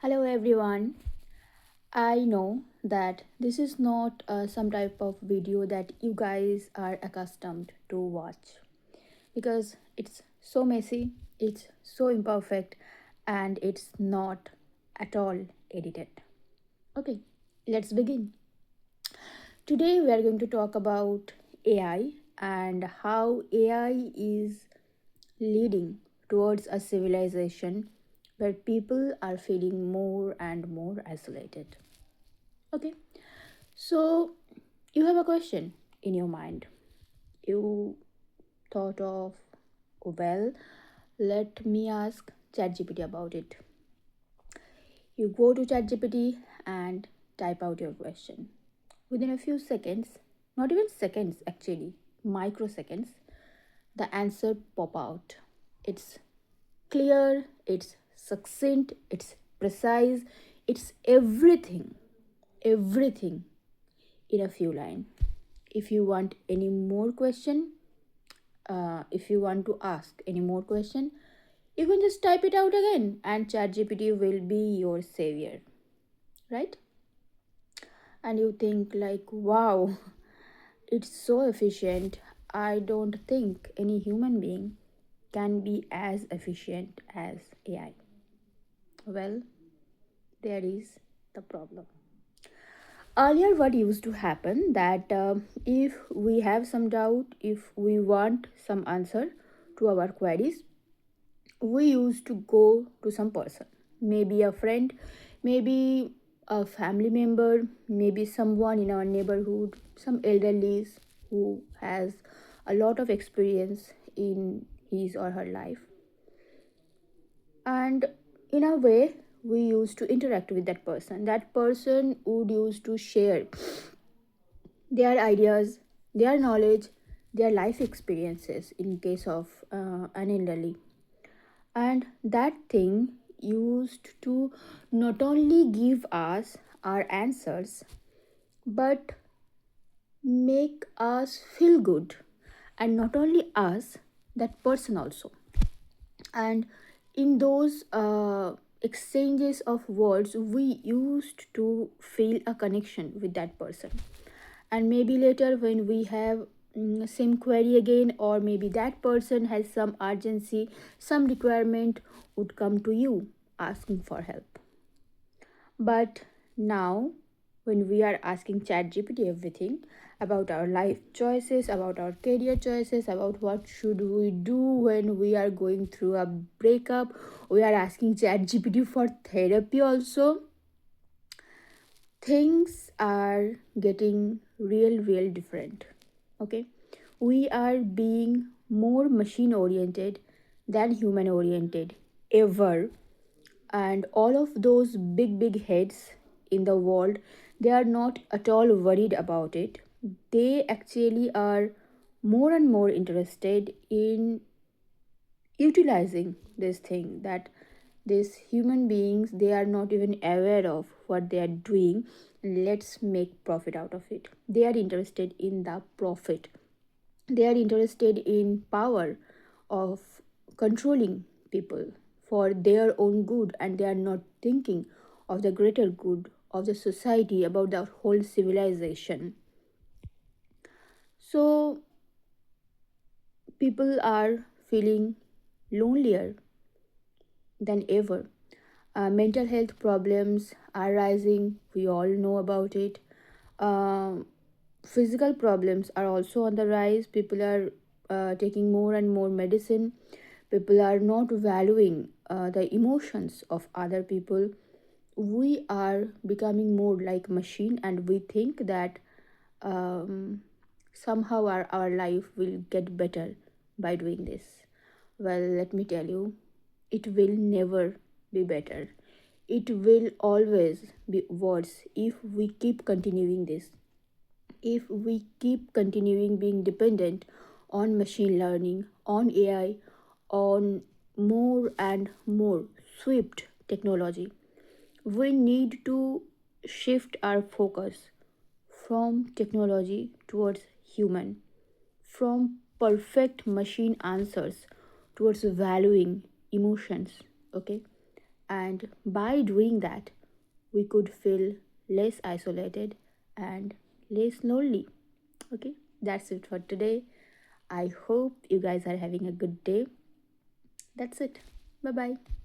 Hello everyone. I know that this is not some type of video that you guys are accustomed to watch because it's so messy, it's so imperfect, and it's not at all edited. Okay, let's begin. Today we are going to talk about AI and how AI is leading towards a civilization where people are feeling more and more isolated. Okay, so you have a question in your mind. You thought of, well, let me ask ChatGPT about it. You go to ChatGPT and type out your question. Within a few seconds, not even seconds actually, microseconds, the answer pop out. It's clear, it's succinct, it's precise, it's everything in a few lines. If you want any more question, if you want to ask any more question, you can just type it out again and ChatGPT will be your savior, right? And you think like, wow, it's so efficient. I don't think any human being can be as efficient as AI. Well, there is the problem. Earlier what used to happen that if we have some doubt, if we want some answer to our queries, we used to go to some person, maybe a friend, maybe a family member, maybe someone in our neighborhood, some elderlies who has a lot of experience in his or her life. And in a way we used to interact with that person would used to share their ideas, their knowledge, their life experiences in case of an elderly. And that thing used to not only give us our answers but make us feel good, and not only us, that person also. And in those exchanges of words we used to feel a connection with that person. And maybe later when we have same query again, or maybe that person has some urgency, some requirement, would come to you asking for help. But now when we are asking ChatGPT everything about our life choices, about our career choices, about what should we do when we are going through a breakup, we are asking ChatGPT for therapy also. Things are getting real different. Okay, we are being more machine oriented than human oriented ever. And all of those big heads in the world, they are not at all worried about it. They actually are more and more interested in utilizing this thing, that these human beings, they are not even aware of what they are doing. Let's make profit out of it. They are interested in the profit, they are interested in power of controlling people for their own good, and they are not thinking of the greater good of the society, about the whole civilization. So people are feeling lonelier than ever. Mental health problems are rising, we all know about it. Um Physical problems are also on the rise. People are taking more and more medicine. People are not valuing the emotions of other people. We are becoming more like machine, and we think that um, somehow our life will get better by doing this. Well, let me tell you, it will never be better. It will always be worse if we keep continuing this, if we keep continuing being dependent on machine learning, on AI, on more and more swift technology. We need to shift our focus from technology towards human, from perfect machine answers towards valuing emotions. Okay, And by doing that, we could feel less isolated and less lonely. Okay, that's it for today. I hope you guys are having a good day. That's it. Bye bye.